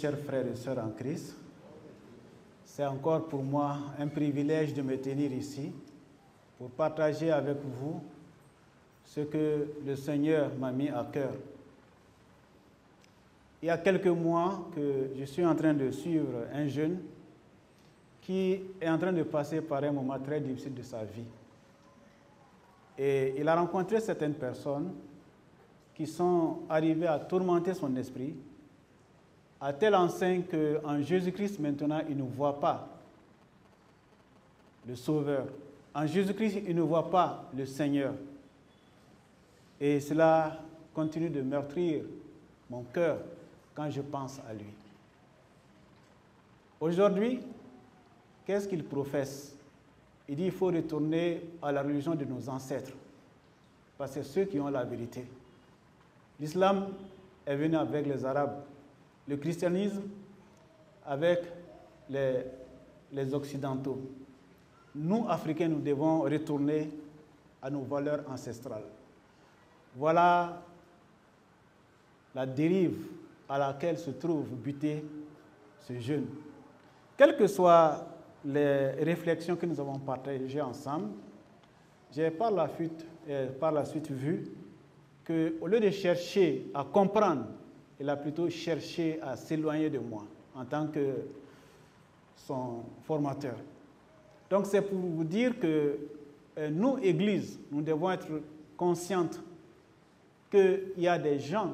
chers frères et sœurs en Christ. C'est encore pour moi un privilège de me tenir ici pour partager avec vous ce que le Seigneur m'a mis à cœur. Il y a quelques mois que je suis en train de suivre un jeune qui est en train de passer par un moment très difficile de sa vie. Et il a rencontré certaines personnes qui sont arrivées à tourmenter son esprit, à telle enseigne qu'en Jésus-Christ, maintenant, il ne voit pas le Sauveur. En Jésus-Christ, il ne voit pas le Seigneur. Et cela continue de meurtrir mon cœur quand je pense à lui. Aujourd'hui, qu'est-ce qu'il professe? Il dit qu'il faut retourner à la religion de nos ancêtres, parce que c'est ceux qui ont la vérité. L'islam est venu avec les Arabes, le christianisme avec les Occidentaux. Nous, Africains, nous devons retourner à nos valeurs ancestrales. Voilà la dérive à laquelle se trouve buté ce jeune. Quelles que soient les réflexions que nous avons partagées ensemble, j'ai par la suite vu qu'au lieu de chercher à comprendre, il a plutôt cherché à s'éloigner de moi en tant que son formateur. Donc c'est pour vous dire que nous, Église, nous devons être conscientes qu'il y a des gens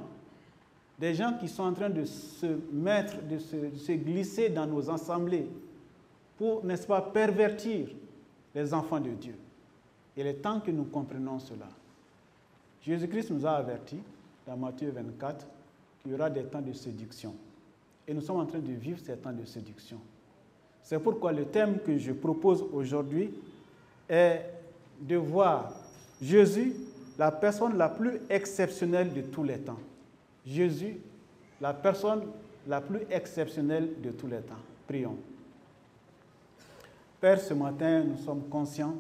qui sont en train de se mettre, de se glisser dans nos assemblées pour, n'est-ce pas, pervertir les enfants de Dieu. Il est temps que nous comprenions cela. Jésus-Christ nous a avertis, dans Matthieu 24, qu'il y aura des temps de séduction. Et nous sommes en train de vivre ces temps de séduction. C'est pourquoi le thème que je propose aujourd'hui est de voir Jésus, la personne la plus exceptionnelle de tous les temps. Jésus, la personne la plus exceptionnelle de tous les temps. Prions. Père, ce matin, nous sommes conscients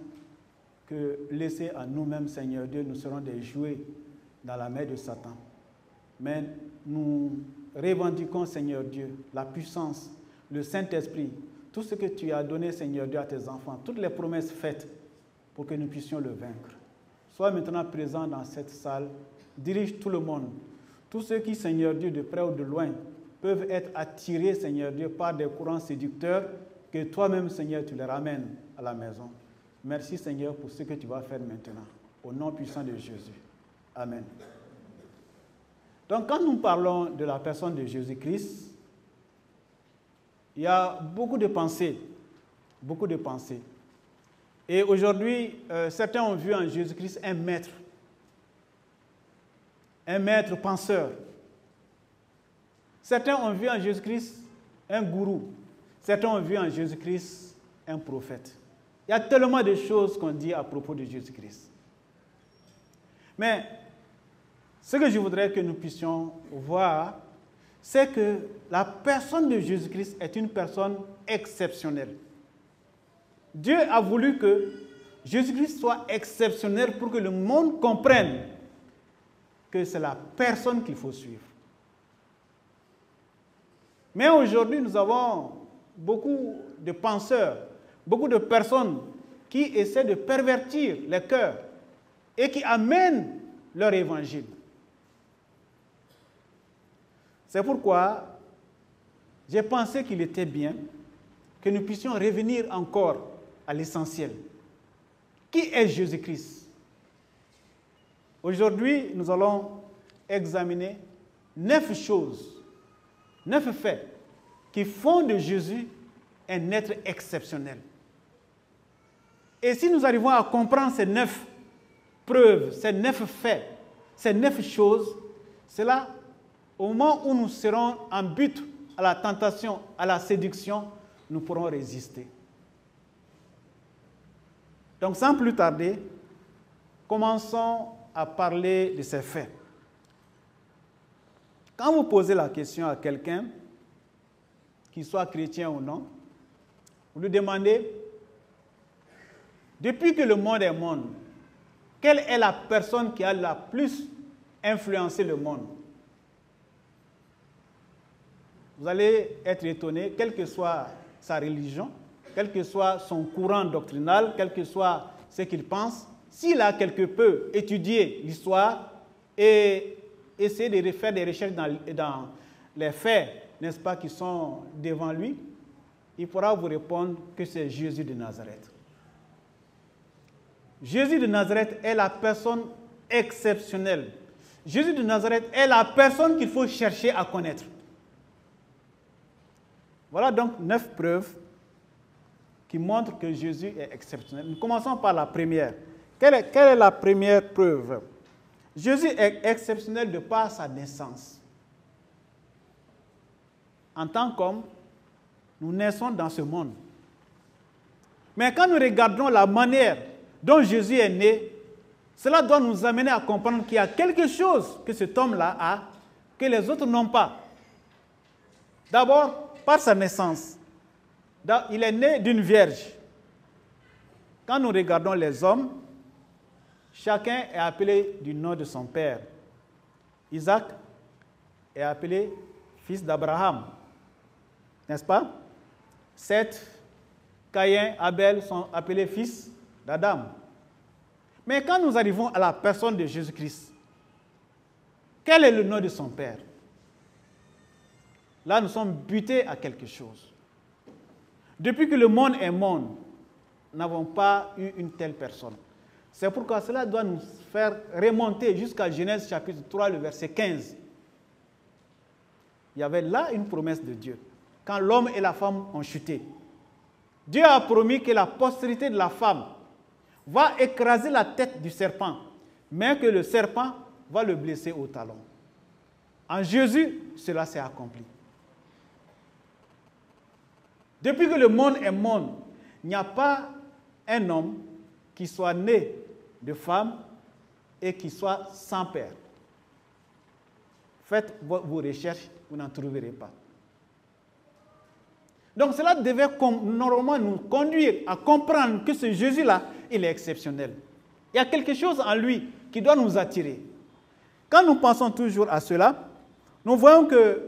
que laissés à nous-mêmes, Seigneur Dieu, nous serons des jouets dans la main de Satan. Mais nous revendiquons, Seigneur Dieu, la puissance, le Saint-Esprit, tout ce que tu as donné, Seigneur Dieu, à tes enfants, toutes les promesses faites pour que nous puissions le vaincre. Sois maintenant présent dans cette salle, dirige tout le monde. Tous ceux qui, Seigneur Dieu, de près ou de loin, peuvent être attirés, Seigneur Dieu, par des courants séducteurs, que toi-même, Seigneur, tu les ramènes à la maison. Merci, Seigneur, pour ce que tu vas faire maintenant. Au nom puissant de Jésus. Amen. Donc, quand nous parlons de la personne de Jésus-Christ, il y a beaucoup de pensées. Beaucoup de pensées. Et aujourd'hui, certains ont vu en Jésus-Christ un maître penseur. Certains ont vu en Jésus-Christ un gourou. Certains ont vu en Jésus-Christ un prophète. Il y a tellement de choses qu'on dit à propos de Jésus-Christ. Mais ce que je voudrais que nous puissions voir, c'est que la personne de Jésus-Christ est une personne exceptionnelle. Dieu a voulu que Jésus-Christ soit exceptionnel pour que le monde comprenne que c'est la personne qu'il faut suivre. Mais aujourd'hui, nous avons beaucoup de penseurs, beaucoup de personnes qui essaient de pervertir les cœurs et qui amènent leur évangile. C'est pourquoi j'ai pensé qu'il était bien que nous puissions revenir encore à l'essentiel. Qui est Jésus-Christ? Aujourd'hui, nous allons examiner 9 choses, 9 faits qui font de Jésus un être exceptionnel. Et si nous arrivons à comprendre ces 9 preuves, ces 9 faits, ces 9 choses, cela, au moment où nous serons en but à la tentation, à la séduction, nous pourrons résister. Donc, sans plus tarder, commençons à parler de ces faits. Quand vous posez la question à quelqu'un, qu'il soit chrétien ou non, vous lui demandez, depuis que le monde est monde, quelle est la personne qui a la plus influencé le monde? vous allez être étonné, quelle que soit sa religion, quel que soit son courant doctrinal, quel que soit ce qu'il pense, s'il a quelque peu étudié l'histoire et essayé de faire des recherches dans les faits, n'est-ce pas, qui sont devant lui, il pourra vous répondre que c'est Jésus de Nazareth. Jésus de Nazareth est la personne exceptionnelle. Jésus de Nazareth est la personne qu'il faut chercher à connaître. Voilà donc 9 preuves qui montrent que Jésus est exceptionnel. Nous commençons par la première. Quelle est la première preuve? Jésus est exceptionnel de par sa naissance. En tant qu'homme, nous naissons dans ce monde. Mais quand nous regardons la manière dont Jésus est né, cela doit nous amener à comprendre qu'il y a quelque chose que cet homme-là a, que les autres n'ont pas. D'abord, par sa naissance. Il est né d'une vierge. Quand nous regardons les hommes, chacun est appelé du nom de son père. Isaac est appelé fils d'Abraham, n'est-ce pas? Seth, Caïn, Abel sont appelés fils d'Adam. Mais quand nous arrivons à la personne de Jésus-Christ, quel est le nom de son père? Là, nous sommes butés à quelque chose. Depuis que le monde est monde, nous n'avons pas eu une telle personne. C'est pourquoi cela doit nous faire remonter jusqu'à Genèse chapitre 3, le verset 15. Il y avait là une promesse de Dieu. Quand l'homme et la femme ont chuté, Dieu a promis que la postérité de la femme va écraser la tête du serpent, mais que le serpent va le blesser au talon. En Jésus, cela s'est accompli. Depuis que le monde est monde, il n'y a pas un homme qui soit né de femme et qui soit sans père. Faites vos recherches, vous n'en trouverez pas. Donc cela devait normalement nous conduire à comprendre que ce Jésus-là, il est exceptionnel. Il y a quelque chose en lui qui doit nous attirer. Quand nous pensons toujours à cela, nous voyons que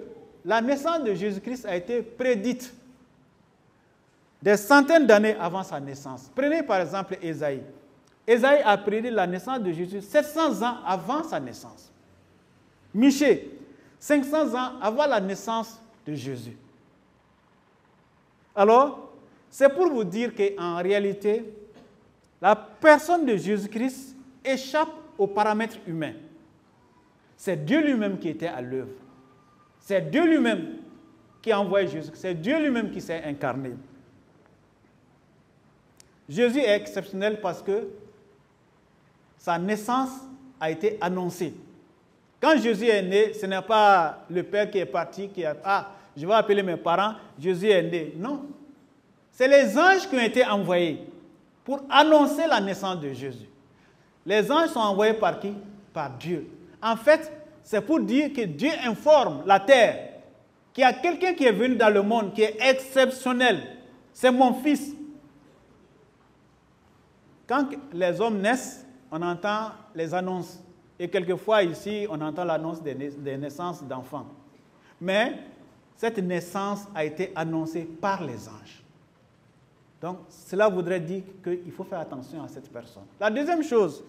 la naissance de Jésus-Christ a été prédite des centaines d'années avant sa naissance. Prenez par exemple Ésaïe. Ésaïe a prédit la naissance de Jésus 700 ans avant sa naissance. Michée, 500 ans avant la naissance de Jésus. Alors, c'est pour vous dire qu'en réalité, la personne de Jésus-Christ échappe aux paramètres humains. C'est Dieu lui-même qui était à l'œuvre. C'est Dieu lui-même qui a envoyé Jésus. C'est Dieu lui-même qui s'est incarné. Jésus est exceptionnel parce que sa naissance a été annoncée. Quand Jésus est né, ce n'est pas le Père qui est parti, qui a... Ah, je vais appeler mes parents, Jésus est né. Non. C'est les anges qui ont été envoyés pour annoncer la naissance de Jésus. Les anges sont envoyés par qui? Par Dieu. En fait, c'est pour dire que Dieu informe la terre qu'il y a quelqu'un qui est venu dans le monde qui est exceptionnel. C'est mon fils. Quand les hommes naissent, on entend les annonces. Et quelquefois ici, on entend l'annonce des naissances d'enfants. Mais cette naissance a été annoncée par les anges. Donc, cela voudrait dire qu'il faut faire attention à cette personne. La deuxième chose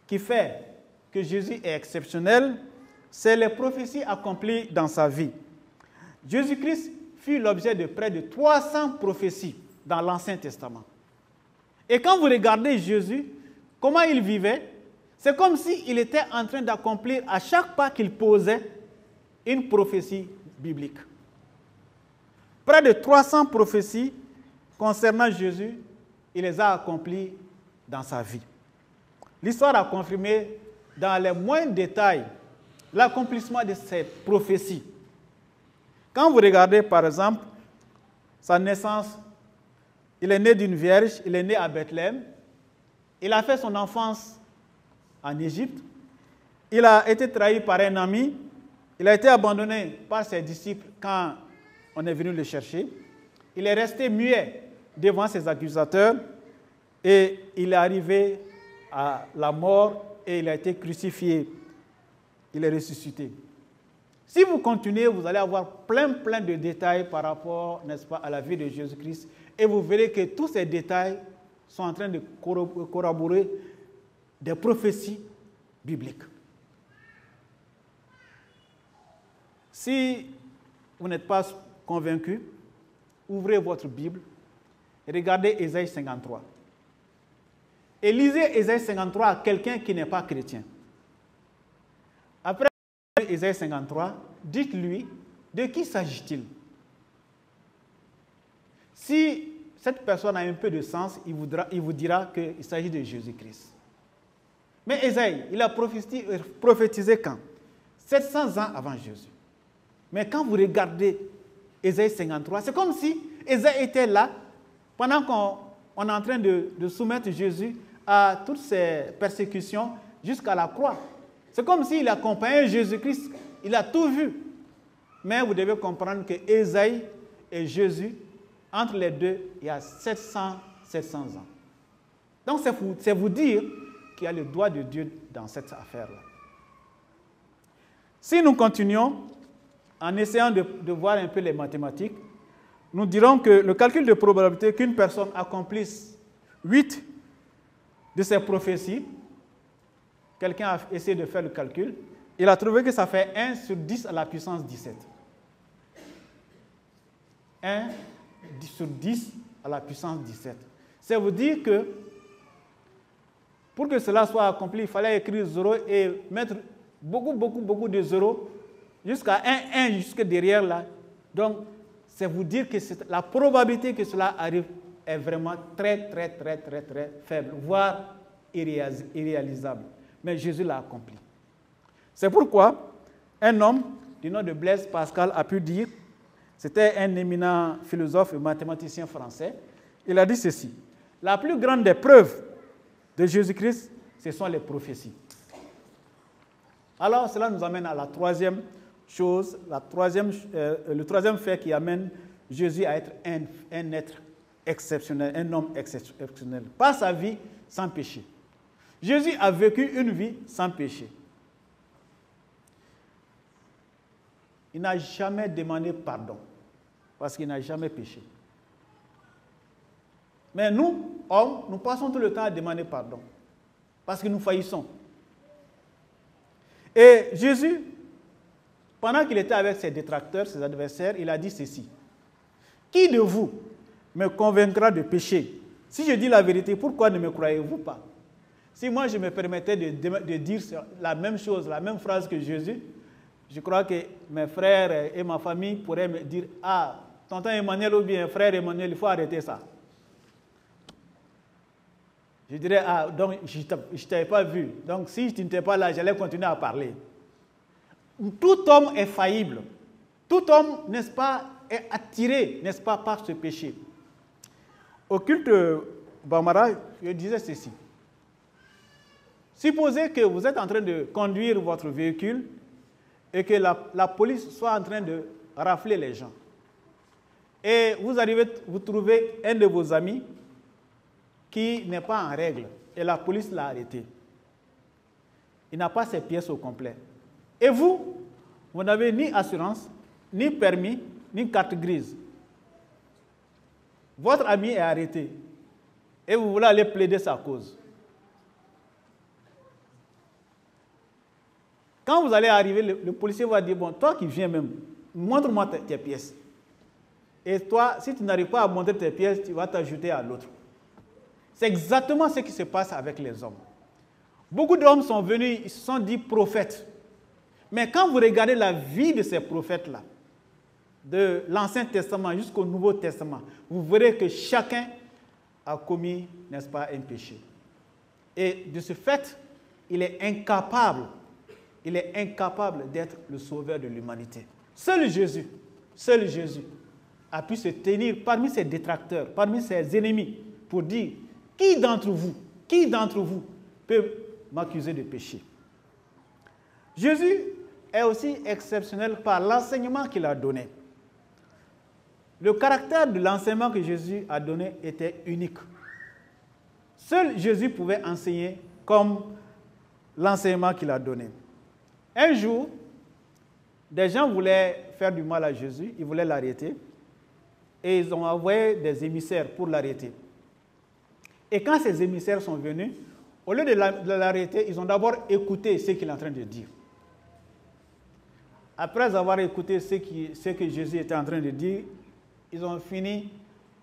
qui fait que Jésus est exceptionnel, c'est les prophéties accomplies dans sa vie. Jésus-Christ fut l'objet de près de 300 prophéties dans l'Ancien Testament. Et quand vous regardez Jésus, comment il vivait, c'est comme s'il était en train d'accomplir à chaque pas qu'il posait une prophétie biblique. Près de 300 prophéties concernant Jésus, il les a accomplies dans sa vie. L'histoire a confirmé dans les moindres détails l'accomplissement de ces prophéties. Quand vous regardez par exemple sa naissance, il est né d'une vierge, il est né à Bethléem, il a fait son enfance en Égypte, il a été trahi par un ami, il a été abandonné par ses disciples quand on est venu le chercher, il est resté muet devant ses accusateurs et il est arrivé à la mort et il a été crucifié, il est ressuscité. Si vous continuez, vous allez avoir plein de détails par rapport, n'est-ce pas, à la vie de Jésus-Christ. Et vous verrez que tous ces détails sont en train de corroborer des prophéties bibliques. Si vous n'êtes pas convaincu, ouvrez votre Bible et regardez Ésaïe 53. Et lisez Ésaïe 53 à quelqu'un qui n'est pas chrétien. Après Ésaïe 53, dites-lui de qui s'agit-il. Si cette personne a un peu de sens, il vous dira qu'il s'agit de Jésus-Christ. Mais Ésaïe, il a prophétisé quand? 700 ans avant Jésus. Mais quand vous regardez Ésaïe 53, c'est comme si Ésaïe était là pendant qu'on est en train de soumettre Jésus à toutes ces persécutions jusqu'à la croix. C'est comme s'il accompagnait Jésus-Christ, il a tout vu. Mais vous devez comprendre que Ésaïe et Jésus, entre les deux, il y a 700 ans. Donc c'est vous dire qu'il y a le doigt de Dieu dans cette affaire-là. Si nous continuons, en essayant de voir un peu les mathématiques, nous dirons que le calcul de probabilité qu'une personne accomplisse 8 de ces prophéties, quelqu'un a essayé de faire le calcul, il a trouvé que ça fait 1 sur 10 à la puissance 17. 1 sur 10 à la puissance 17. C'est vous dire que pour que cela soit accompli, il fallait écrire 0 et mettre beaucoup de zéros jusqu'à 1 jusque derrière là. Donc, c'est vous dire que la probabilité que cela arrive est vraiment très faible, voire irréalisable. Mais Jésus l'a accompli. C'est pourquoi un homme du nom de Blaise Pascal a pu dire, c'était un éminent philosophe et mathématicien français, il a dit ceci: la plus grande des preuves de Jésus-Christ, ce sont les prophéties. Alors cela nous amène à la troisième chose, le troisième fait qui amène Jésus à être un être exceptionnel, un homme exceptionnel, par sa vie sans péché. Jésus a vécu une vie sans péché. Il n'a jamais demandé pardon, parce qu'il n'a jamais péché. Mais nous, hommes, nous passons tout le temps à demander pardon, parce que nous faillissons. Et Jésus, pendant qu'il était avec ses détracteurs, ses adversaires, il a dit ceci: qui de vous me convaincra de péché? Si je dis la vérité, pourquoi ne me croyez-vous pas? Si moi je me permettais de dire la même chose, la même phrase que Jésus, je crois que mes frères et ma famille pourraient me dire: ah, tonton Emmanuel ou bien frère Emmanuel, il faut arrêter ça. Je dirais: ah, donc je ne t'avais pas vu. Donc si tu n'étais pas là, j'allais continuer à parler. Tout homme est faillible. Tout homme, n'est-ce pas, est attiré, n'est-ce pas, par ce péché. Au culte Bambara, je disais ceci: supposez que vous êtes en train de conduire votre véhicule et que la police soit en train de rafler les gens. Et vous trouvez un de vos amis qui n'est pas en règle et la police l'a arrêté. Il n'a pas ses pièces au complet. Et vous n'avez ni assurance, ni permis, ni carte grise. Votre ami est arrêté et vous voulez aller plaider sa cause. Quand vous allez arriver, le policier va dire: bon, toi qui viens même, montre-moi tes pièces. Et toi, si tu n'arrives pas à montrer tes pièces, tu vas t'ajouter à l'autre. C'est exactement ce qui se passe avec les hommes. Beaucoup d'hommes sont venus, ils se sont dit prophètes. Mais quand vous regardez la vie de ces prophètes-là, de l'Ancien Testament jusqu'au Nouveau Testament, vous verrez que chacun a commis, n'est-ce pas, un péché. Et de ce fait, il est incapable d'être le sauveur de l'humanité. Seul Jésus a pu se tenir parmi ses détracteurs, parmi ses ennemis, pour dire: qui d'entre vous peut m'accuser de péché? Jésus est aussi exceptionnel par l'enseignement qu'il a donné. Le caractère de l'enseignement que Jésus a donné était unique. Seul Jésus pouvait enseigner comme l'enseignement qu'il a donné. Un jour, des gens voulaient faire du mal à Jésus, ils voulaient l'arrêter, et ils ont envoyé des émissaires pour l'arrêter. Et quand ces émissaires sont venus, au lieu de l'arrêter, ils ont d'abord écouté ce qu'il est en train de dire. Après avoir écouté ce que Jésus était en train de dire, ils ont fini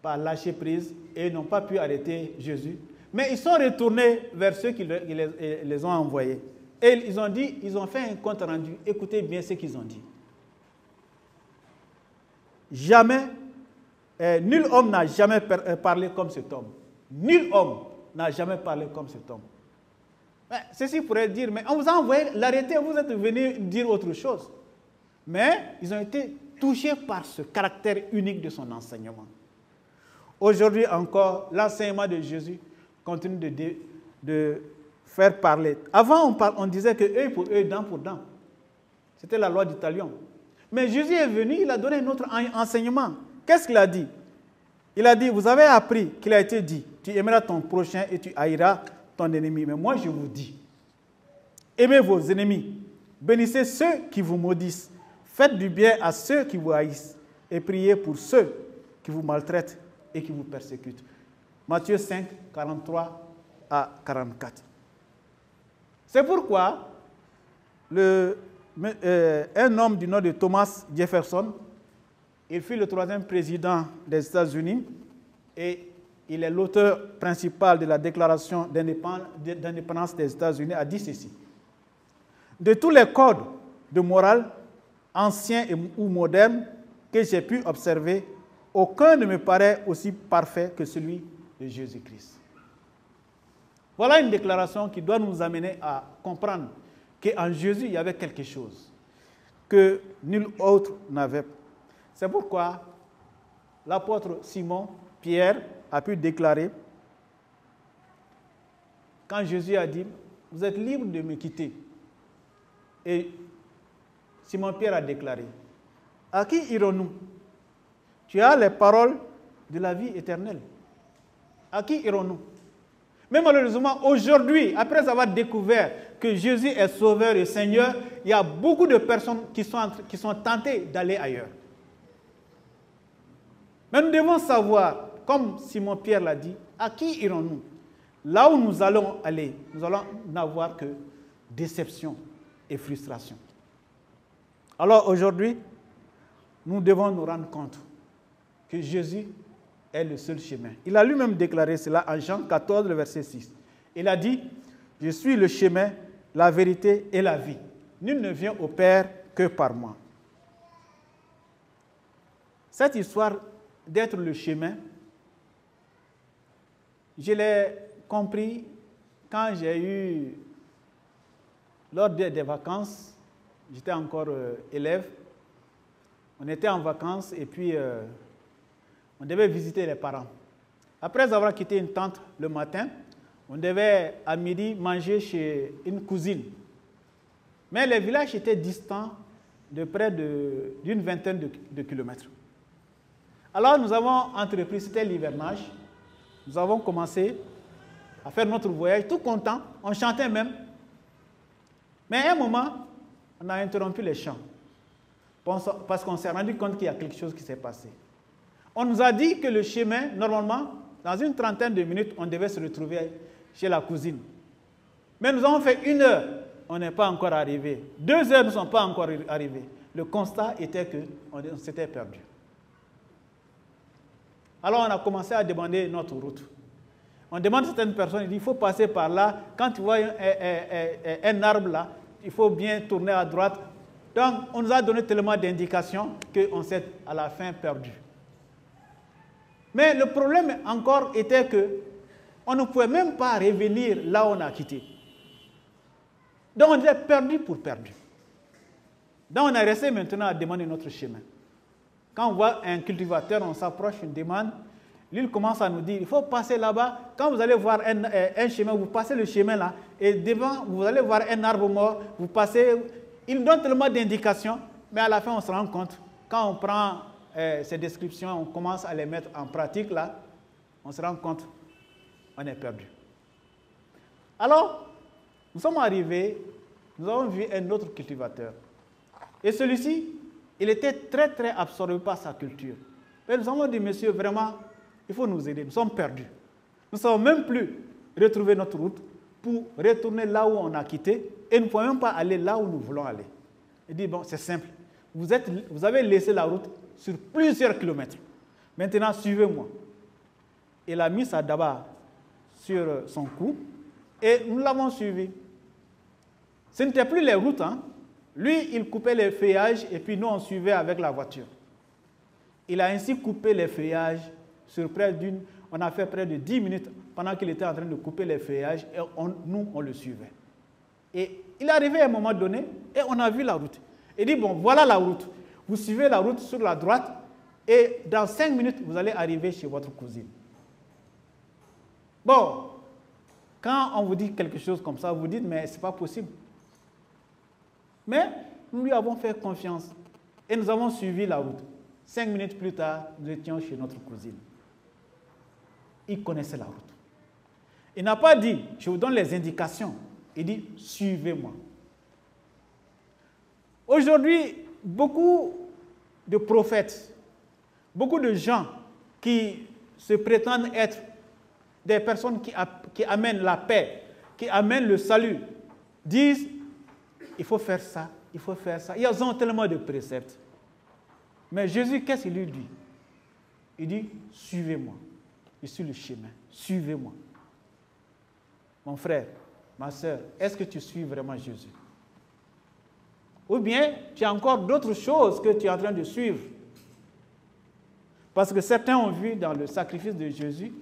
par lâcher prise et n'ont pas pu arrêter Jésus. Mais ils sont retournés vers ceux qui les ont envoyés. Et ils ont fait un compte rendu. Écoutez bien ce qu'ils ont dit. Jamais, nul homme n'a jamais parlé comme cet homme. Nul homme n'a jamais parlé comme cet homme. Ceci pourrait dire, mais on vous a envoyé l'arrêter, vous êtes venu dire autre chose. Mais ils ont été touchés par ce caractère unique de son enseignement. Aujourd'hui encore, l'enseignement de Jésus continue de faire parler. Avant, on disait que œil pour œil, dent pour dent. C'était la loi du talion. Mais Jésus est venu, il a donné un autre enseignement. Qu'est-ce qu'il a dit? Il a dit, vous avez appris qu'il a été dit, tu aimeras ton prochain et tu haïras ton ennemi. Mais moi, je vous dis, aimez vos ennemis, bénissez ceux qui vous maudissent, faites du bien à ceux qui vous haïssent et priez pour ceux qui vous maltraitent et qui vous persécutent. Matthieu 5, 43 à 44. C'est pourquoi un homme du nom de Thomas Jefferson, il fut le 3e président des États-Unis et il est l'auteur principal de la déclaration d'indépendance des États-Unis, a dit ceci. De tous les codes de morale, anciens ou modernes, que j'ai pu observer, aucun ne me paraît aussi parfait que celui de Jésus-Christ. Voilà une déclaration qui doit nous amener à comprendre qu'en Jésus, il y avait quelque chose que nul autre n'avait. C'est pourquoi l'apôtre Simon Pierre a pu déclarer, quand Jésus a dit, vous êtes libre de me quitter. Et Simon Pierre a déclaré, à qui irons-nous? Tu as les paroles de la vie éternelle. À qui irons-nous? Mais malheureusement, aujourd'hui, après avoir découvert que Jésus est Sauveur et Seigneur, il y a beaucoup de personnes qui sont tentées d'aller ailleurs. Mais nous devons savoir, comme Simon Pierre l'a dit, à qui irons-nous? Là où nous allons aller, nous allons n'avoir que déception et frustration. Alors aujourd'hui, nous devons nous rendre compte que Jésus est le seul chemin. Il a lui-même déclaré cela en Jean 14, le verset 6. Il a dit, « Je suis le chemin, la vérité et la vie. Nul ne vient au Père que par moi. » Cette histoire d'être le chemin, je l'ai compris quand j'ai eu, lors des vacances, j'étais encore élève, on était en vacances et puis on devait visiter les parents. Après avoir quitté une tante le matin, on devait à midi manger chez une cousine. Mais les villages étaient distants de près d'une vingtaine de kilomètres. Alors nous avons entrepris, c'était l'hivernage, nous avons commencé à faire notre voyage, tout contents, on chantait même. Mais à un moment, on a interrompu les chants, parce qu'on s'est rendu compte qu'il y a quelque chose qui s'est passé. On nous a dit que le chemin, normalement, dans une trentaine de minutes, on devait se retrouver chez la cousine. Mais nous avons fait 1 heure, on n'est pas encore arrivé. 2 heures, nous ne sommes pas encore arrivés. Le constat était qu'on s'était perdu. Alors on a commencé à demander notre route. On demande à certaines personnes, il dit, il faut passer par là. Quand tu vois un arbre là, il faut bien tourner à droite. Donc on nous a donné tellement d'indications qu'on s'est à la fin perdu. Mais le problème encore était qu'on ne pouvait même pas revenir là où on a quitté. Donc on était perdu pour perdu. Donc on est resté maintenant à demander notre chemin. Quand on voit un cultivateur, on s'approche, on demande, lui il commence à nous dire, il faut passer là-bas. Quand vous allez voir un chemin, vous passez le chemin là, et devant, vous allez voir un arbre mort, vous passez. Il donne tellement d'indications, mais à la fin on se rend compte, quand on prend ces descriptions, on commence à les mettre en pratique là, on se rend compte, on est perdu. Alors, nous sommes arrivés, nous avons vu un autre cultivateur. Et celui-ci, il était très, très absorbé par sa culture. Et nous avons dit, monsieur, vraiment, il faut nous aider, nous sommes perdus. Nous ne savons même plus retrouver notre route pour retourner là où on a quitté et nous ne pouvons même pas aller là où nous voulons aller. Il dit, bon, c'est simple, vous avez laissé la route sur plusieurs kilomètres. Maintenant, suivez-moi. Il a mis sa daba sur son cou et nous l'avons suivi. Ce n'était plus les routes, hein. Lui, il coupait les feuillages et puis nous, on suivait avec la voiture. Il a ainsi coupé les feuillages sur on a fait près de 10 minutes pendant qu'il était en train de couper les feuillages et nous, on le suivait. Et il est arrivé à un moment donné et on a vu la route. Il dit, bon, voilà la route. Vous suivez la route sur la droite et dans 5 minutes, vous allez arriver chez votre cousine. Bon, quand on vous dit quelque chose comme ça, vous dites, mais ce n'est pas possible. Mais nous lui avons fait confiance et nous avons suivi la route. 5 minutes plus tard, nous étions chez notre cousine. Il connaissait la route. Il n'a pas dit, je vous donne les indications. Il dit, suivez-moi. Aujourd'hui, beaucoup de prophètes, beaucoup de gens qui se prétendent être des personnes qui amènent la paix, qui amènent le salut, disent, il faut faire ça, il faut faire ça. Ils ont tellement de préceptes. Mais Jésus, qu'est-ce qu'il lui dit? Il dit, suivez-moi. Je suis le chemin. Suivez-moi. Mon frère, ma soeur, est-ce que tu suis vraiment Jésus? Ou bien, tu as encore d'autres choses que tu es en train de suivre? Parce que certains ont vu dans le sacrifice de Jésus,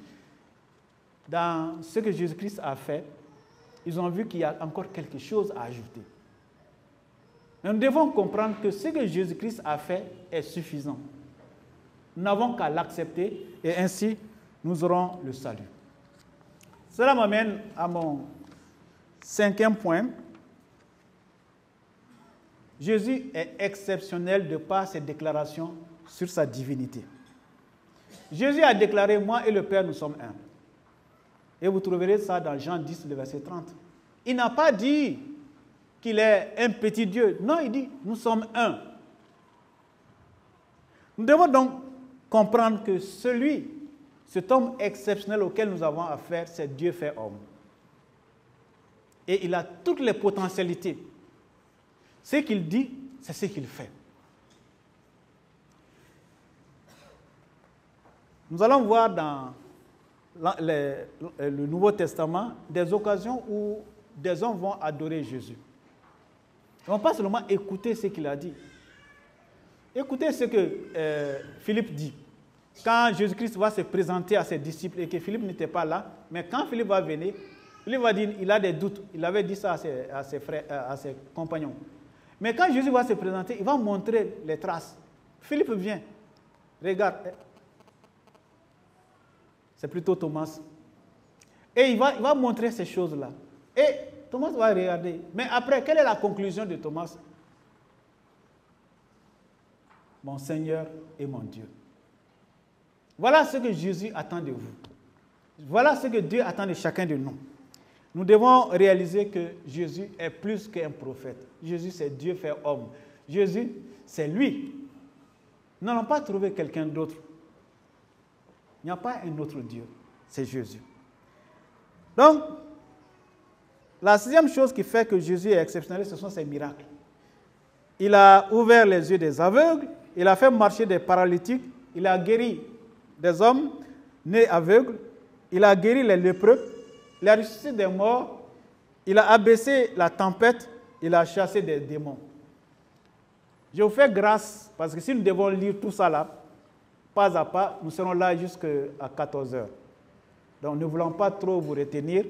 dans ce que Jésus-Christ a fait, ils ont vu qu'il y a encore quelque chose à ajouter. Mais nous devons comprendre que ce que Jésus-Christ a fait est suffisant. Nous n'avons qu'à l'accepter et ainsi nous aurons le salut. Cela m'amène à mon 5e point. Jésus est exceptionnel de par ses déclarations sur sa divinité. Jésus a déclaré, moi et le Père, nous sommes un. Et vous trouverez ça dans Jean 10, le verset 30. Il n'a pas dit qu'il est un petit Dieu. Non, il dit, nous sommes un. Nous devons donc comprendre que cet homme exceptionnel auquel nous avons affaire, c'est Dieu fait homme. Et il a toutes les potentialités. Ce qu'il dit, c'est ce qu'il fait. Nous allons voir dans le Nouveau Testament des occasions où des hommes vont adorer Jésus. Ils ne vont pas seulement écouter ce qu'il a dit. Écoutez ce que Philippe dit. Quand Jésus-Christ va se présenter à ses disciples et que Philippe n'était pas là, mais quand Philippe va venir, Philippe va dire il a des doutes. Il avait dit ça à ses frères, à ses compagnons. Mais quand Jésus va se présenter, il va montrer les traces. Philippe vient. Regarde. C'est plutôt Thomas. Et il va montrer ces choses-là. Et Thomas va regarder. Mais après, quelle est la conclusion de Thomas? Mon Seigneur et mon Dieu. Voilà ce que Jésus attend de vous. Voilà ce que Dieu attend de chacun de nous. Nous devons réaliser que Jésus est plus qu'un prophète. Jésus, c'est Dieu fait homme. Jésus, c'est lui. Nous n'allons pas trouver quelqu'un d'autre. Il n'y a pas un autre Dieu. C'est Jésus. Donc, la 6e chose qui fait que Jésus est exceptionnel, ce sont ses miracles. Il a ouvert les yeux des aveugles, il a fait marcher des paralytiques, il a guéri des hommes nés aveugles, il a guéri les lépreux, il a ressuscité des morts, il a abaissé la tempête, il a chassé des démons. Je vous fais grâce, parce que si nous devons lire tout ça là, pas à pas, nous serons là jusqu'à 14 heures. Donc ne voulons pas trop vous retenir,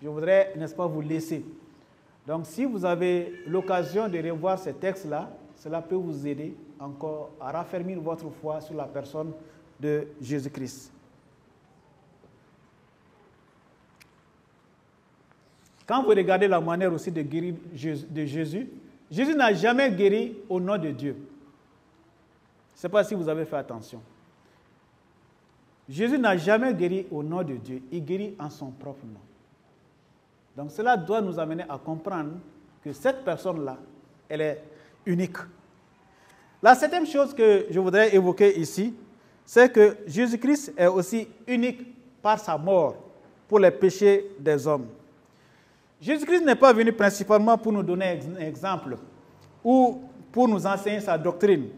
je voudrais, n'est-ce pas, vous laisser. Donc si vous avez l'occasion de revoir ces textes-là, cela peut vous aider encore à raffermir votre foi sur la personne de Jésus-Christ. Quand vous regardez la manière aussi de guérir de Jésus, Jésus n'a jamais guéri au nom de Dieu. Je ne sais pas si vous avez fait attention. Jésus n'a jamais guéri au nom de Dieu, il guérit en son propre nom. Donc cela doit nous amener à comprendre que cette personne-là elle est unique. La septième chose que je voudrais évoquer ici, c'est que Jésus-Christ est aussi unique par sa mort pour les péchés des hommes. Jésus-Christ n'est pas venu principalement pour nous donner un exemple ou pour nous enseigner sa doctrine,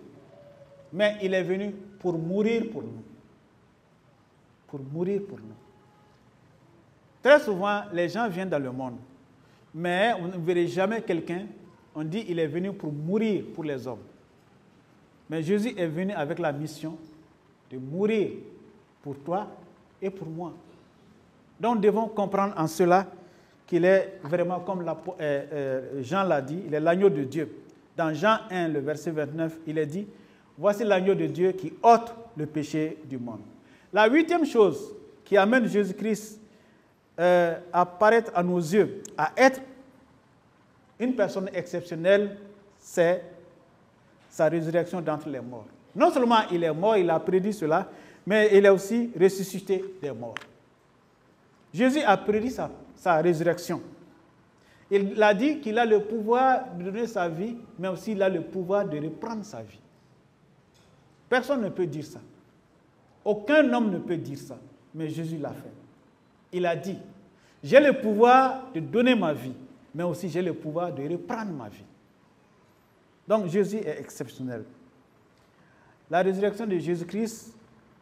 mais il est venu pour mourir pour nous. Pour mourir pour nous. Très souvent, les gens viennent dans le monde, mais vous ne verrez jamais quelqu'un, on dit qu'il est venu pour mourir pour les hommes. Mais Jésus est venu avec la mission de mourir pour toi et pour moi. Donc nous devons comprendre en cela qu'il est vraiment, comme Jean l'a dit, il est l'agneau de Dieu. Dans Jean 1, le verset 29, il est dit, « Voici l'agneau de Dieu qui ôte le péché du monde. » La huitième chose qui amène Jésus-Christ à paraître à nos yeux, à être une personne exceptionnelle, c'est sa résurrection d'entre les morts. Non seulement il est mort, il a prédit cela, mais il est aussi ressuscité des morts. Jésus a prédit sa résurrection. Il a dit qu'il a le pouvoir de donner sa vie, mais aussi il a le pouvoir de reprendre sa vie. Personne ne peut dire ça. Aucun homme ne peut dire ça, mais Jésus l'a fait. Il a dit, j'ai le pouvoir de donner ma vie, mais aussi j'ai le pouvoir de reprendre ma vie. Donc Jésus est exceptionnel. La résurrection de Jésus-Christ,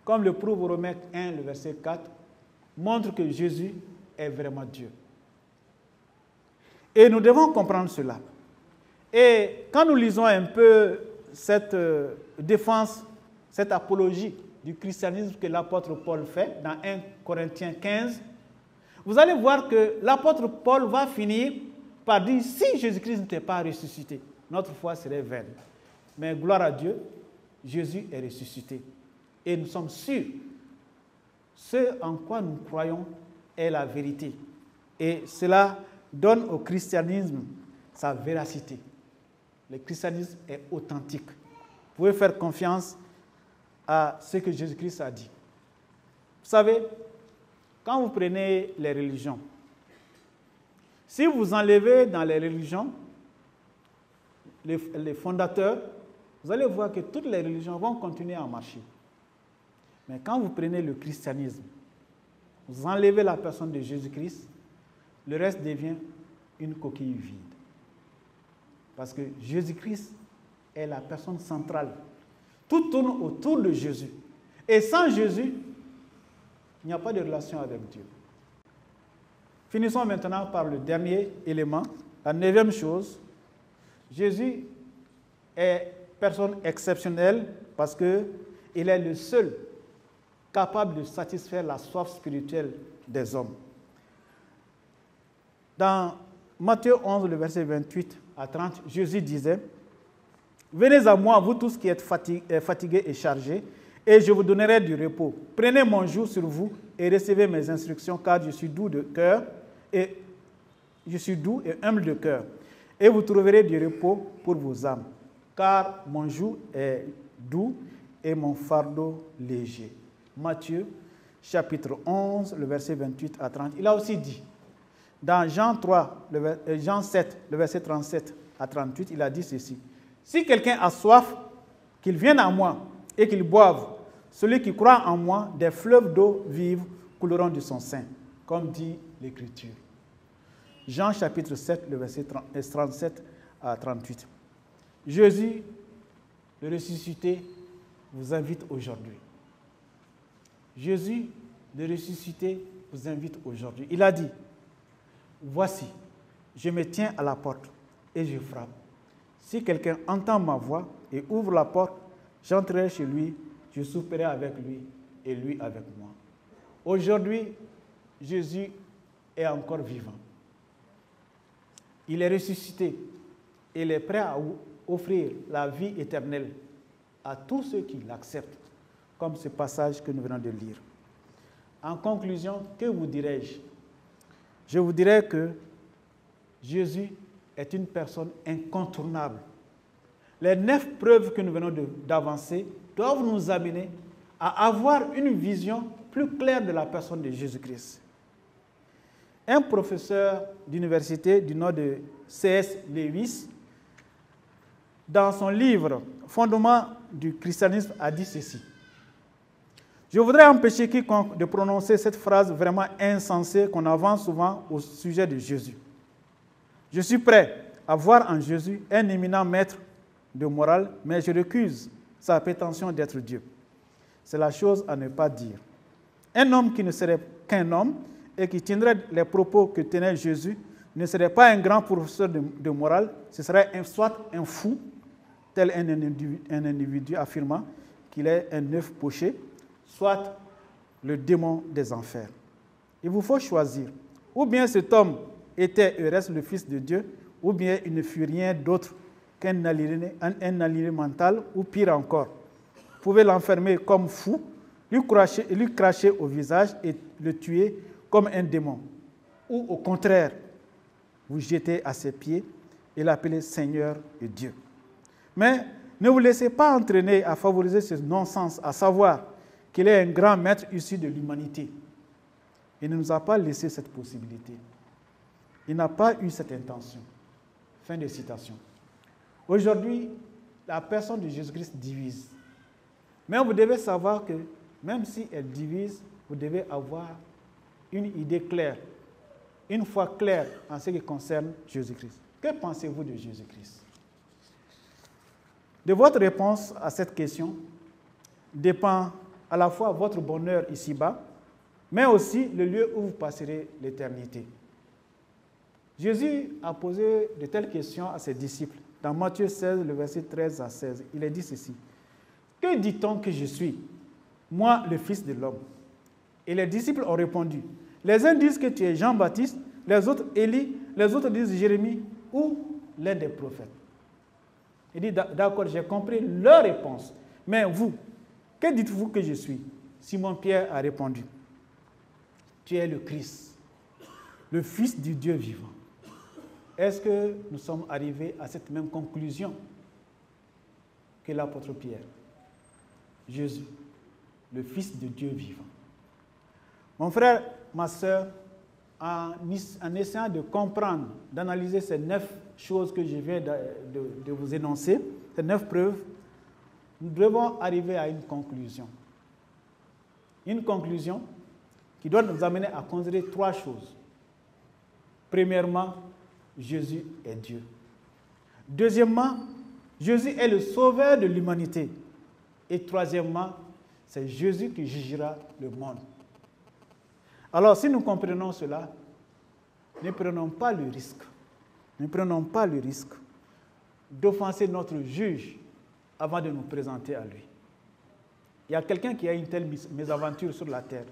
comme le prouve Romains 1, le verset 4, montre que Jésus est vraiment Dieu. Et nous devons comprendre cela. Et quand nous lisons un peu cette défense, cette apologie du christianisme que l'apôtre Paul fait dans 1 Corinthiens 15, vous allez voir que l'apôtre Paul va finir par dire, si Jésus-Christ n'était pas ressuscité, notre foi serait vaine. Mais gloire à Dieu, Jésus est ressuscité. Et nous sommes sûrs, ce en quoi nous croyons est la vérité. Et cela donne au christianisme sa véracité. Le christianisme est authentique. Vous pouvez faire confiance à ce que Jésus-Christ a dit. Vous savez, quand vous prenez les religions, si vous enlevez dans les religions les fondateurs, vous allez voir que toutes les religions vont continuer à marcher. Mais quand vous prenez le christianisme, vous enlevez la personne de Jésus-Christ, le reste devient une coquille vide. Parce que Jésus-Christ est la personne centrale. Tout tourne autour de Jésus. Et sans Jésus, il n'y a pas de relation avec Dieu. Finissons maintenant par le dernier élément, la neuvième chose. Jésus est personne exceptionnelle parce qu'il est le seul capable de satisfaire la soif spirituelle des hommes. Dans Matthieu 11, le verset 28 à 30, Jésus disait, « Venez à moi, vous tous qui êtes fatigués et chargés, et je vous donnerai du repos. Prenez mon joug sur vous et recevez mes instructions, car je suis doux et humble de cœur, et vous trouverez du repos pour vos âmes, car mon joug est doux et mon fardeau léger. » Matthieu, chapitre 11, le verset 28 à 30. Il a aussi dit, dans Jean 7, le verset 37 à 38, il a dit ceci. « Si quelqu'un a soif, qu'il vienne à moi et qu'il boive. Celui qui croit en moi, des fleuves d'eau vive couleront de son sein, comme dit l'Écriture. » Jean chapitre 7, le verset 37 à 38. Jésus, le ressuscité, vous invite aujourd'hui. Jésus, le ressuscité, vous invite aujourd'hui. Il a dit, « Voici, je me tiens à la porte et je frappe. Si quelqu'un entend ma voix et ouvre la porte, j'entrerai chez lui, je souperai avec lui et lui avec moi. » Aujourd'hui, Jésus est encore vivant. Il est ressuscité et il est prêt à offrir la vie éternelle à tous ceux qui l'acceptent, comme ce passage que nous venons de lire. En conclusion, que vous dirais-je? Je vous dirais que Jésus est une personne incontournable. Les 9 preuves que nous venons d'avancer doivent nous amener à avoir une vision plus claire de la personne de Jésus-Christ. Un professeur d'université du nom de C.S. Lewis dans son livre « Fondement du christianisme » a dit ceci. Je voudrais empêcher quiconque de prononcer cette phrase vraiment insensée qu'on avance souvent au sujet de Jésus. Je suis prêt à voir en Jésus un éminent maître de morale, mais je récuse sa prétention d'être Dieu. C'est la chose à ne pas dire. Un homme qui ne serait qu'un homme et qui tiendrait les propos que tenait Jésus ne serait pas un grand professeur de morale, ce serait soit un fou, tel un individu affirmant qu'il est un œuf poché, soit le démon des enfers. Il vous faut choisir. Ou bien cet homme était et reste le Fils de Dieu, ou bien il ne fut rien d'autre qu'un aliéné mental, ou pire encore. Vous pouvez l'enfermer comme fou, lui cracher au visage et le tuer comme un démon. Ou au contraire, vous jeter à ses pieds et l'appeler Seigneur et Dieu. Mais ne vous laissez pas entraîner à favoriser ce non-sens, à savoir qu'il est un grand maître issu de l'humanité. Il ne nous a pas laissé cette possibilité. Il n'a pas eu cette intention. Fin de citation. Aujourd'hui, la personne de Jésus-Christ divise. Mais vous devez savoir que même si elle divise, vous devez avoir une idée claire, une foi claire en ce qui concerne Jésus-Christ. Que pensez-vous de Jésus-Christ? De votre réponse à cette question dépend à la fois votre bonheur ici-bas, mais aussi le lieu où vous passerez l'éternité. Jésus a posé de telles questions à ses disciples. Dans Matthieu 16, le verset 13 à 16, il est dit ceci. « Que dit-on que je suis, moi, le Fils de l'homme » Et les disciples ont répondu. Les uns disent que tu es Jean-Baptiste, les autres Élie, les autres disent Jérémie ou l'un des prophètes. Il dit, d'accord, j'ai compris leur réponse. Mais vous, que dites-vous que je suis? Simon-Pierre a répondu. Tu es le Christ, le Fils du Dieu vivant. Est-ce que nous sommes arrivés à cette même conclusion que l'apôtre Pierre? Jésus, le Fils de Dieu vivant. Mon frère, ma soeur, en essayant de comprendre, d'analyser ces 9 choses que je viens de vous énoncer, ces 9 preuves, nous devons arriver à une conclusion. Une conclusion qui doit nous amener à considérer 3 choses. Premièrement, Jésus est Dieu. Deuxièmement, Jésus est le sauveur de l'humanité. Et troisièmement, c'est Jésus qui jugera le monde. Alors, si nous comprenons cela, ne prenons pas le risque d'offenser notre juge avant de nous présenter à lui. Il y a quelqu'un qui a une telle mésaventure sur la terre.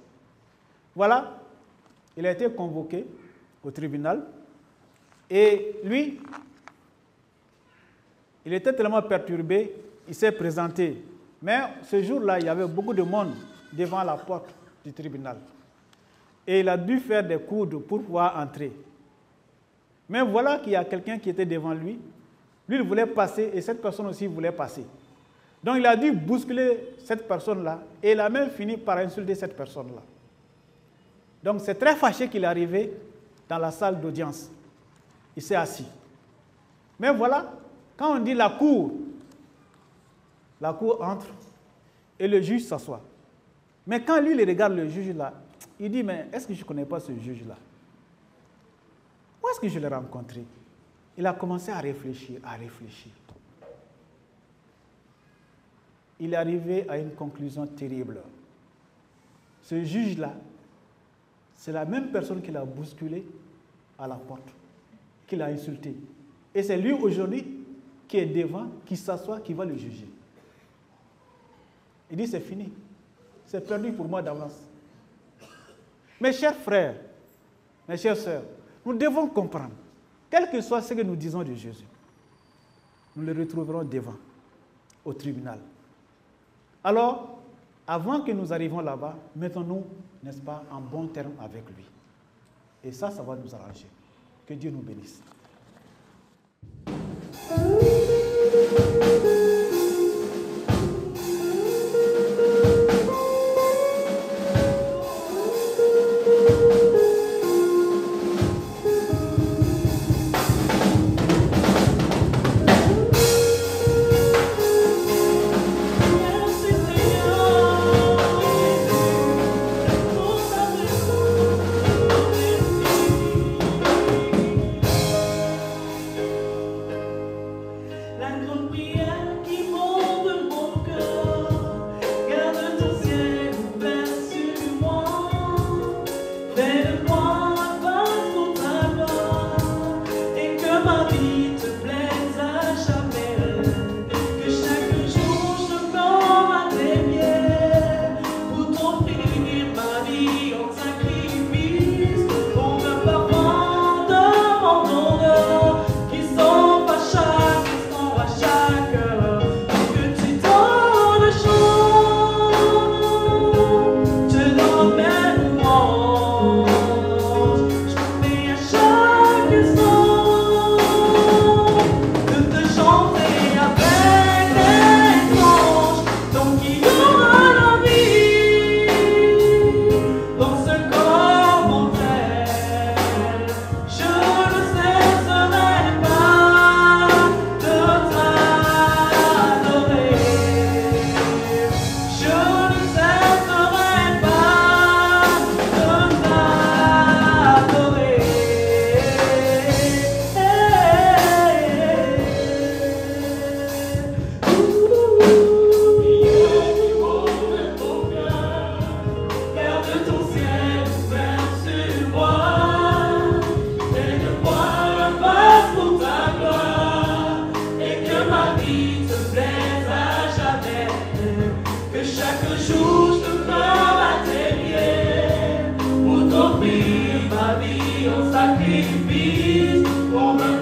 Voilà, il a été convoqué au tribunal et lui, il était tellement perturbé, il s'est présenté. Mais ce jour-là, il y avait beaucoup de monde devant la porte du tribunal. Et il a dû faire des coudes pour pouvoir entrer. Mais voilà qu'il y a quelqu'un qui était devant lui. Lui, il voulait passer et cette personne aussi voulait passer. Donc, il a dû bousculer cette personne-là et il a même fini par insulter cette personne-là. Donc, c'est très fâché qu'il est arrivé dans la salle d'audience. Il s'est assis. Mais voilà, quand on dit la cour entre et le juge s'assoit. Mais quand lui, il regarde le juge là, il dit, mais est-ce que je ne connais pas ce juge-là? Où est-ce que je l'ai rencontré? Il a commencé à réfléchir. Il est arrivé à une conclusion terrible. Ce juge-là, c'est la même personne qui l'a bousculé à la porte, qui l'a insulté. Et c'est lui aujourd'hui qui est devant, qui s'assoit, qui va le juger. Il dit, c'est fini. C'est perdu pour moi d'avance. Mes chers frères, mes chères sœurs, nous devons comprendre, quel que soit ce que nous disons de Jésus, nous le retrouverons devant, au tribunal. Alors, avant que nous arrivions là-bas, mettons-nous, n'est-ce pas, en bon terme avec lui. Et ça va nous arranger. Que Dieu nous bénisse. vie en sacrifice pour me